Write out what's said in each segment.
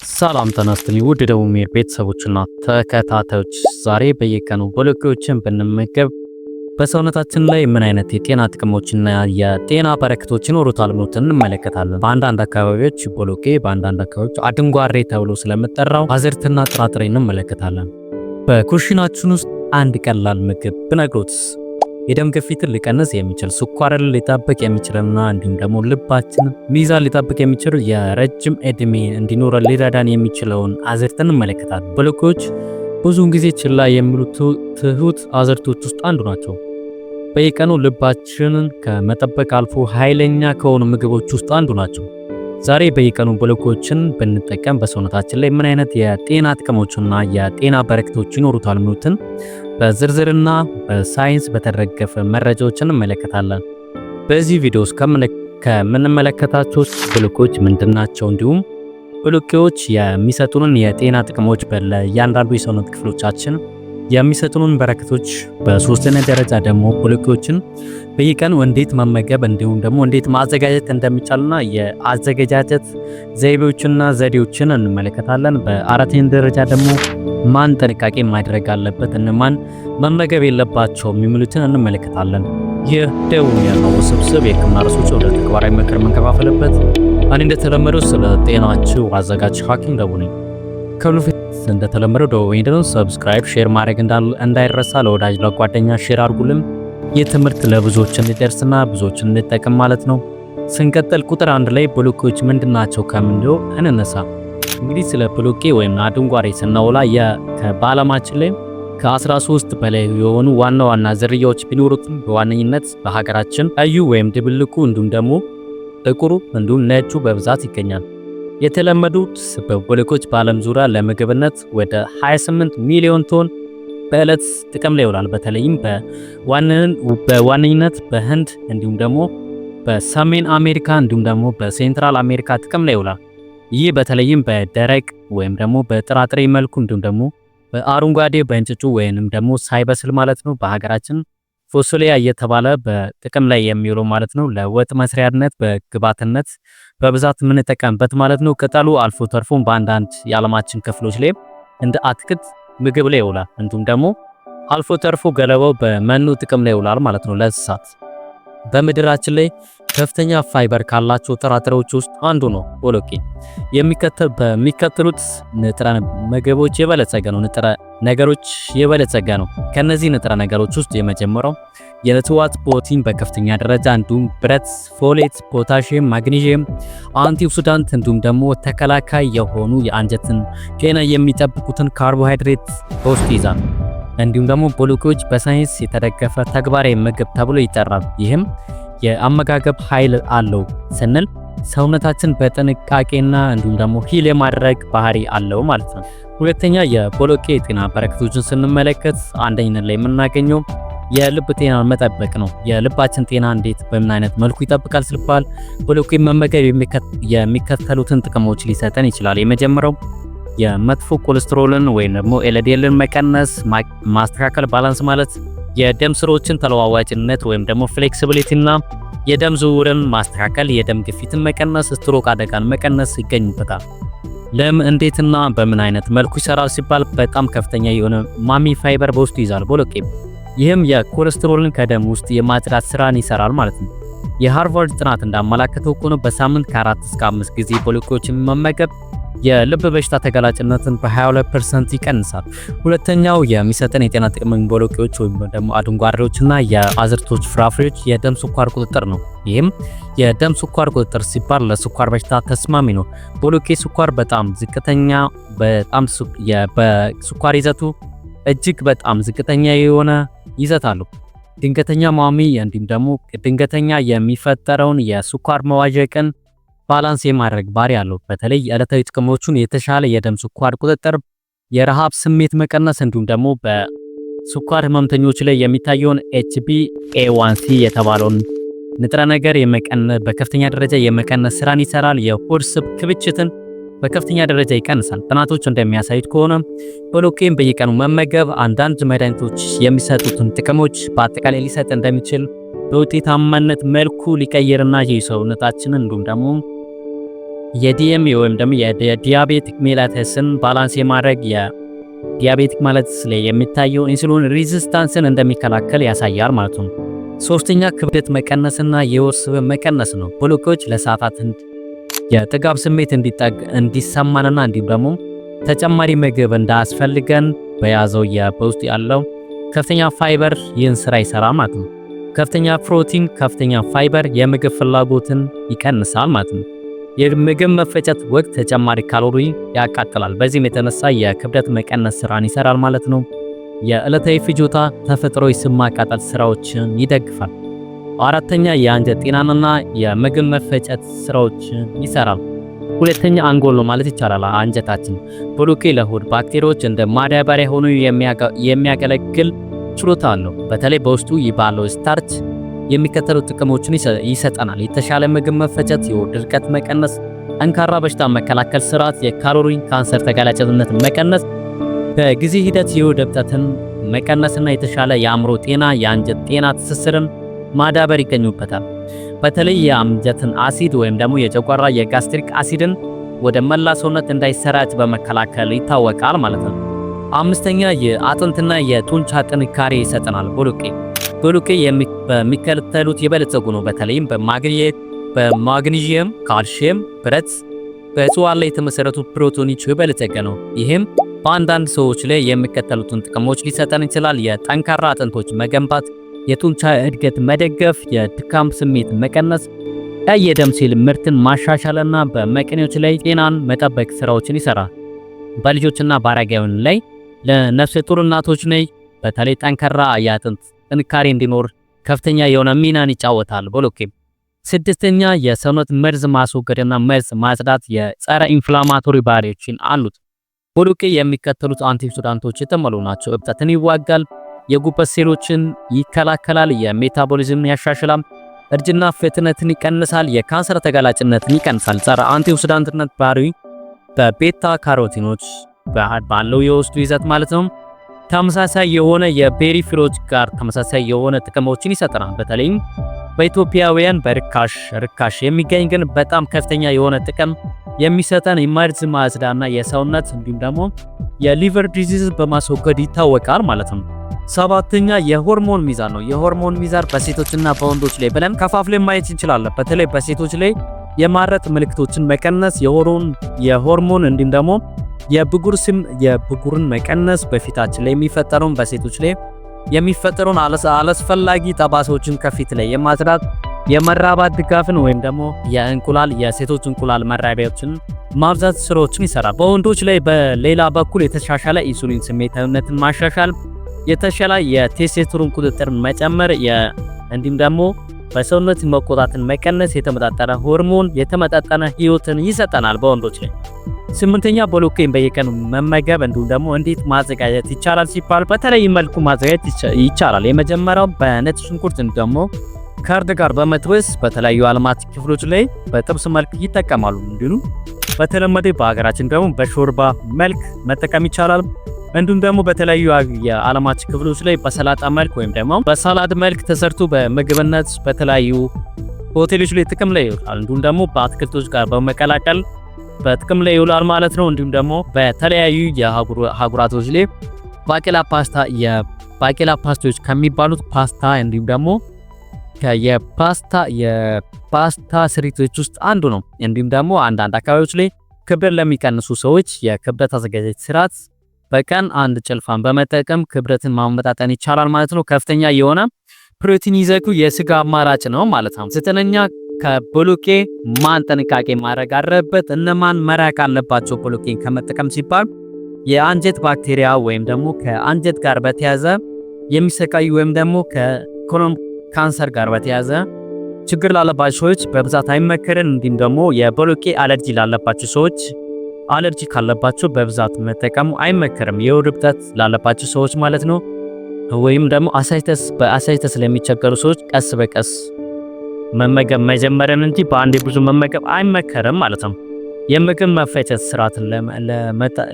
ሰላም ተናስተን ውድ ደቡብ ሜር ቤተሰቦችና ተከታታዮች ዛሬ በየቀኑ ቦለቄዎችን ብንመገብ በሰውነታችን ላይ ምን አይነት የጤና ጥቅሞችና የጤና በረከቶች ይኖሩታል ብለን እንመለከታለን። በአንዳንድ አካባቢዎች ቦለቄ በአንዳንድ አካባቢዎች አድንጓሬ ተብሎ ስለመጠራው አዝርዕትና ጥራጥሬ እንመለከታለን። በኩሽናችን ውስጥ አንድ ቀላል ምግብ ብነግሮትስ የደም ግፊትን ሊቀንስ የሚችል ስኳርን ሊጠብቅ የሚችልና እንዲሁም ደግሞ ልባችን ሚዛን ሊጠብቅ የሚችል የረጅም እድሜ እንዲኖር ሊረዳን የሚችለውን አዝርዕት እንመለከታለን። ቦለቄዎች ብዙውን ጊዜ ችላ የሚሉት ትሁት አዝርዕቶች ውስጥ አንዱ ናቸው። በየቀኑ ልባችንን ከመጠበቅ አልፎ ኃይለኛ ከሆኑ ምግቦች ውስጥ አንዱ ናቸው። ዛሬ በየቀኑ ቦለቄዎችን ብንጠቀም በሰውነታችን ላይ ምን አይነት የጤና ጥቅሞችና የጤና በረከቶች ይኖሩታል የሚሉትን በዝርዝርና በሳይንስ በተደገፈ መረጃዎችን እንመለከታለን። በዚህ ቪዲዮ ውስጥ ከምንመለከታቸው ቦለቄዎች ምንድናቸው፣ እንዲሁም ቦለቄዎች የሚሰጡንን የጤና ጥቅሞች በእያንዳንዱ የሰውነት ክፍሎቻችን የሚሰጡንን በረከቶች፣ በሶስተኛ ደረጃ ደግሞ ቦለቄዎችን በየቀኑ እንዴት መመገብ እንዲሁም ደግሞ እንዴት ማዘጋጀት እንደሚቻልና የአዘገጃጀት ዘይቤዎችና ዘዴዎችን እንመለከታለን። በአራተኛ ደረጃ ደግሞ ማን ጥንቃቄ ማድረግ አለበት እና ማን መመገብ የለባቸውም የሚሉትን እንመለከታለን። ይህ ደቡብ ያለው ውስብስብ የሕክምና ርዕሶች ወደ ተግባራዊ ምክር መንከፋፈልበት እኔ እንደተለመደው ስለ ጤናችሁ አዘጋጅ ሐኪም ደቡብ ነኝ። ከሉፊት እንደተለመደው ደቡብ ይሄንን ሰብስክራይብ ሼር ማድረግ እንዳይረሳ፣ ለወዳጅ ለጓደኛ ሼር አድርጉልን። የትምህርት ለብዙዎች እንዲደርስና ብዙዎች እንጠቀም ማለት ነው። ስንቀጥል ቁጥር 1 ላይ ቦለቄዎች ምንድናቸው ከምንለው እንነሳ። እንግዲህ ስለ ቦለቄ ወይም አድንጓሬ ስናወራ በዓለማችን ላይ ከ13 በላይ የሆኑ ዋና ዋና ዝርያዎች ቢኖሩትም በዋነኝነት በሀገራችን ቀዩ ወይም ድብልቁ እንዲሁም ደግሞ ጥቁሩ እንዲሁም ነጩ በብዛት ይገኛል። የተለመዱት ቦለቄዎች በዓለም ዙሪያ ለምግብነት ወደ 28 ሚሊዮን ቶን በእለት ጥቅም ላይ ይውላል። በተለይም በዋነኝነት በህንድ እንዲሁም ደግሞ በሰሜን አሜሪካ እንዲሁም ደግሞ በሴንትራል አሜሪካ ጥቅም ላይ ይውላል። ይህ በተለይም በደረቅ ወይም ደግሞ በጥራጥሬ መልኩ እንዲሁም ደግሞ በአረንጓዴ በእንጭጩ ወይንም ደግሞ ሳይበስል ማለት ነው በሀገራችን ፎሶሊያ እየተባለ በጥቅም ላይ የሚውለው ማለት ነው። ለወጥ መስሪያነት በግብዓትነት በብዛት የምንጠቀምበት ማለት ነው። ቅጠሉ አልፎ ተርፎም በአንዳንድ የዓለማችን ክፍሎች ላይ እንደ አትክልት ምግብ ላይ ይውላል። እንዲሁም ደግሞ አልፎ ተርፎ ገለባው በመኖ ጥቅም ላይ ይውላል ማለት ነው ለእንስሳት። በምድራችን ላይ ከፍተኛ ፋይበር ካላቸው ጥራጥሬዎች ውስጥ አንዱ ነው ቦለቄ። በሚከተሉት ንጥረ ምግቦች የበለጸገ ነው። ንጥረ ነገሮች የበለጸገ ነው። ከነዚህ ንጥረ ነገሮች ውስጥ የመጀመሪያው የእጽዋት ፕሮቲን በከፍተኛ ደረጃ እንዲሁም ብረት፣ ፎሌት፣ ፖታሺየም፣ ማግኒዚየም፣ አንቲኦክሲዳንት እንዲሁም ደግሞ ተከላካይ የሆኑ የአንጀትን ጤና የሚጠብቁትን ካርቦሃይድሬት በውስጡ ይዛል። እንዲሁም ደግሞ ቦለቄዎች በሳይንስ የተደገፈ ተግባራዊ ምግብ ተብሎ ይጠራል። ይህም የአመጋገብ ኃይል አለው ስንል ሰውነታችን በጥንቃቄና እንዲሁም ደግሞ ሂል የማድረግ ባህሪ አለው ማለት ነው። ሁለተኛ የቦለቄ የጤና በረከቶችን ስንመለከት አንደኛነት ላይ የምናገኘው የልብ ጤናን መጠበቅ ነው። የልባችን ጤና እንዴት በምን አይነት መልኩ ይጠብቃል ሲባል ቦለቄ መመገብ የሚከተሉትን ጥቅሞች ሊሰጠን ይችላል። የመጀመሪያው የመጥፎ ኮሌስትሮልን ወይም ደግሞ ኤልዲኤልን መቀነስ ማስተካከል፣ ባላንስ ማለት የደም ስሮችን ተለዋዋጭነት ወይም ደግሞ ፍሌክሲቢሊቲና የደም ዝውውርን ማስተካከል፣ የደም ግፊትን መቀነስ፣ ስትሮክ አደጋን መቀነስ ይገኙበታል። እንዴትና በምን አይነት መልኩ ይሰራል ሲባል በጣም ከፍተኛ የሆነ ማሚ ፋይበር በውስጡ ይዛል ቦለቄ። ይህም የኮሌስትሮልን ከደም ውስጥ የማጽዳት ስራን ይሰራል ማለት ነው። የሃርቫርድ ጥናት እንዳመላከተው ከሆነ በሳምንት ከ4 እስከ 5 ጊዜ ቦለቄዎችን መመገብ የልብ በሽታ ተጋላጭነትን በ22% ይቀንሳል። ሁለተኛው የሚሰጠን የጤና ጥቅም ቦለቄዎች ወይም ደግሞ አድንጓሬዎችና የአዝርዕቶች ፍራፍሬዎች የደም ስኳር ቁጥጥር ነው። ይህም የደም ስኳር ቁጥጥር ሲባል ለስኳር በሽታ ተስማሚ ነው። ቦለቄ ስኳር በጣም ዝቅተኛ በስኳር ይዘቱ እጅግ በጣም ዝቅተኛ የሆነ ይዘት አለው። ድንገተኛ ማሚ እንዲሁም ደግሞ ድንገተኛ የሚፈጠረውን የስኳር መዋዠቅን ባላንስ የማድረግ ባህሪ አለው። በተለይ ዕለታዊ ጥቅሞቹን የተሻለ የደም ስኳር ቁጥጥር፣ የረሃብ ስሜት መቀነስ እንዲሁም ደግሞ በስኳር ህመምተኞች ላይ የሚታየውን HbA1c የተባለውን ንጥረ ነገር በከፍተኛ ደረጃ የመቀነስ ስራን ይሰራል። የሆድ ስብ ክብችትን በከፍተኛ ደረጃ ይቀንሳል። ጥናቶች እንደሚያሳዩት ከሆነ ቦለቄን በየቀኑ መመገብ አንዳንድ መድኃኒቶች የሚሰጡትን ጥቅሞች በአጠቃላይ ሊሰጥ እንደሚችል በውጤታማነት መልኩ ሊቀየርና የሰውነታችንን እንዲሁም ደግሞ የዲኤምኢ ወይም ደግሞ የዲያቤቲክ ሜላተስን ባላንስ የማድረግ የዲያቤቲክ ማለት ላይ የሚታየው ኢንሱሊን ሬዚስታንስን እንደሚከላከል ያሳያል ማለት ነው። ሶስተኛ ክብደት መቀነስና የወር ስብ መቀነስ ነው። ቦሎቄዎች ለሰዓታት የጥጋብ ስሜት እንዲሰማንና እንዲሁም ደግሞ ተጨማሪ ምግብ እንዳያስፈልገን በያዘው በውስጥ ያለው ከፍተኛ ፋይበር ይህን ስራ ይሰራል ማለት ነው። ከፍተኛ ፕሮቲን፣ ከፍተኛ ፋይበር የምግብ ፍላጎትን ይቀንሳል ማለት ነው። የምግብ መፈጨት ወቅት ተጨማሪ ካሎሪ ያቃጥላል። በዚህም የተነሳ የክብደት መቀነስ ስራን ይሰራል ማለት ነው። የዕለታዊ ፍጆታ ተፈጥሯዊ ስብ ማቃጠል ስራዎችን ይደግፋል። አራተኛ የአንጀት ጤናንና የምግብ መፈጨት ስራዎችን ይሰራል። ሁለተኛ አንጎል ነው ማለት ይቻላል። አንጀታችን ቦሎቄ ለሆድ ባክቴሪያዎች እንደ ማዳበሪያ ሆኖ የሚያገለግል ችሎታ አለው። በተለይ በውስጡ ባለው ስታርች የሚከተሉ ጥቅሞችን ይሰጠናል። የተሻለ ምግብ መፈጨት፣ የሆድ ድርቀት መቀነስ፣ ጠንካራ በሽታ መከላከል ስርዓት፣ የካሎሪ ካንሰር ተጋላጭነት መቀነስ፣ በጊዜ ሂደት የሆድ እብጠትን መቀነስና የተሻለ የአእምሮ ጤና፣ የአንጀት ጤና ትስስርን ማዳበር ይገኙበታል። በተለይ የአንጀትን አሲድ ወይም ደግሞ የጨጓራ የጋስትሪክ አሲድን ወደ መላ ሰውነት እንዳይሰራጭ በመከላከል ይታወቃል ማለት ነው። አምስተኛ የአጥንትና የጡንቻ ጥንካሬ ይሰጠናል። ቦሎቄ በሚከተሉት የበለጸጉ ነው። በተለይም በማግኒዥየም፣ ካልሲየም፣ ብረት፣ በእጽዋት ላይ የተመሰረቱ ፕሮቲኖች የበለጸገ ነው። ይህም በአንዳንድ ሰዎች ላይ የሚከተሉትን ጥቅሞች ሊሰጠን ይችላል። የጠንካራ አጥንቶች መገንባት፣ የጡንቻ እድገት መደገፍ፣ የድካም ስሜት መቀነስ፣ ቀይ የደም ሴል ምርትን ማሻሻልና በመቀኔዎች ላይ ጤናን መጠበቅ ስራዎችን ይሰራል። በልጆችና በአረጋውያን ላይ ለነፍሰ ጡር እናቶች ላይ በተለይ ጠንካራ የአጥንት ጥንካሬ እንዲኖር ከፍተኛ የሆነ ሚናን ይጫወታል ቦሎቄ። ስድስተኛ የሰውነት መርዝ ማስወገድና መርዝ ማጽዳት የፀረ ኢንፍላማቶሪ ባህሪዎችን አሉት። ቦሎቄ የሚከተሉት አንቲኦክሲዳንቶች የተሞሉ ናቸው። እብጠትን ይዋጋል፣ የጉበት ሴሎችን ይከላከላል፣ የሜታቦሊዝምን ያሻሽላል፣ እርጅና ፍጥነትን ይቀንሳል፣ የካንሰር ተጋላጭነትን ይቀንሳል። ፀረ አንቲኦክሲዳንትነት ባህሪ በቤታ ካሮቲኖች ባለው የውስጡ ይዘት ማለት ነው ተመሳሳይ የሆነ የፔሪፊሮች ጋር ተመሳሳይ የሆነ ጥቅሞችን ይሰጠናል። በተለይም በኢትዮጵያውያን በርካሽ የሚገኝ ግን በጣም ከፍተኛ የሆነ ጥቅም የሚሰጠን የመርዝ ማጽዳና የሰውነት እንዲሁም ደግሞ የሊቨር ዲዚዝ በማስወገድ ይታወቃል ማለት ነው። ሰባተኛ የሆርሞን ሚዛን ነው። የሆርሞን ሚዛን በሴቶችና በወንዶች ላይ ብለን ከፋፍለን ማየት እንችላለን። በተለይ በሴቶች ላይ የማረጥ ምልክቶችን መቀነስ፣ የሆርሞን እንዲሁም ደግሞ የብጉርን መቀነስ፣ በፊታችን ላይ የሚፈጠረውን በሴቶች ላይ የሚፈጠሩን አላስፈላጊ ጠባሳዎችን ከፊት ላይ የማጽዳት፣ የመራባት ድጋፍን ወይም ደግሞ የሴቶች እንቁላል መራቢያዎችን ማብዛት ስራዎችን ይሰራል። በወንዶች ላይ በሌላ በኩል የተሻሻለ ኢንሱሊን ስሜታዊነትን ማሻሻል፣ የተሻለ የቴስቶስትሮን ቁጥጥር መጨመር፣ እንዲሁም ደግሞ በሰውነት መቆጣትን መቀነስ፣ የተመጣጠነ ሆርሞን የተመጣጠነ ህይወትን ይሰጠናል በወንዶች ላይ። ስምንተኛ ቦሎቄን በየቀኑ መመገብ እንዲሁም ደግሞ እንዴት ማዘጋጀት ይቻላል ሲባል በተለይ መልኩ ማዘጋጀት ይቻላል። የመጀመሪያው በነጭ ሽንኩርት እንዲሁም ደግሞ ከእርድ ጋር በመጥበስ በተለያዩ ዓለማት ክፍሎች ላይ በጥብስ መልክ ይጠቀማሉ። እንዲሁም በተለመደ በሀገራችን ደግሞ በሾርባ መልክ መጠቀም ይቻላል። እንዲሁም ደግሞ በተለያዩ የዓለማት ክፍሎች ላይ በሰላጣ መልክ ወይም ደግሞ በሳላድ መልክ ተሰርቶ በምግብነት በተለያዩ ሆቴሎች ላይ ጥቅም ላይ ይውላል። እንዲሁም ደግሞ በአትክልቶች ጋር በመቀላቀል በጥቅም ላይ ይውላል ማለት ነው። እንዲሁም ደግሞ በተለያዩ የሀገራቶች ላይ ባቄላ ፓስታዎች ከሚባሉት ፓስታ እንዲሁም ደግሞ የፓስታ ስሪቶች ውስጥ አንዱ ነው። እንዲሁም ደግሞ አንዳንድ አካባቢዎች ላይ ክብደት ለሚቀንሱ ሰዎች የክብደት አዘጋጀት ስርዓት በቀን አንድ ጭልፋን በመጠቀም ክብደትን ማመጣጠን ይቻላል ማለት ነው። ከፍተኛ የሆነ ፕሮቲን ይዘቱ የስጋ አማራጭ ነው ማለት ነው። ዘጠነኛ ከቦሎቄ ማን ጥንቃቄ ማድረግ አለበት? እነማን መራቅ አለባቸው? ቦሎቄን ከመጠቀም ሲባል የአንጀት ባክቴሪያ ወይም ደግሞ ከአንጀት ጋር በተያያዘ የሚሰቃዩ ወይም ደግሞ ከኮሎን ካንሰር ጋር በተያያዘ ችግር ላለባቸው ሰዎች በብዛት አይመከርም። እንዲሁም ደግሞ የቦሎቄ አለርጂ ላለባቸው ሰዎች አለርጂ ካለባቸው በብዛት መጠቀሙ አይመከርም። የሆድ እብጠት ላለባቸው ሰዎች ማለት ነው። ወይም ደግሞ በአሳይተስ ለሚቸገሩ ሰዎች ቀስ በቀስ መመገብ መጀመርን እንጂ በአንዴ ብዙ መመገብ አይመከርም ማለት ነው። የምግብ መፈጨት ስርዓትን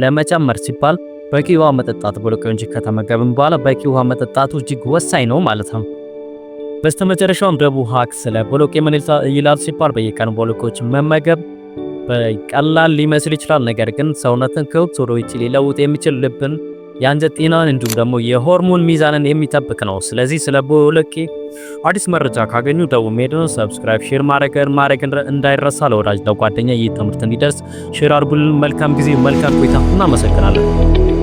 ለመጨመር ሲባል በቂ ውሃ መጠጣት፣ ቦሎቄውን ከተመገብን በኋላ በቂ ውሃ መጠጣቱ እጅግ ወሳኝ ነው ማለት ነው። በስተመጨረሻውም ደቡብ ሀክ ስለ ቦሎቄ ምን ይላል ሲባል በየቀኑ ቦሎቄዎችን መመገብ በቀላል ሊመስል ይችላል፣ ነገር ግን ሰውነትን ከውስጥ ወደ ውጭ ሊለውጥ የሚችል ልብን፣ የአንጀት ጤናን እንዲሁም ደግሞ የሆርሞን ሚዛንን የሚጠብቅ ነው። ስለዚህ ስለ ቦለቄ አዲስ መረጃ ካገኙ ደቡብ ሜድን ሰብስክራይብ፣ ሼር ማድረግ እንዳይረሳ። ለወዳጅ ለጓደኛ ይህ ትምህርት እንዲደርስ ሼር አድርጉልን። መልካም ጊዜ፣ መልካም ቆይታ። እናመሰግናለን።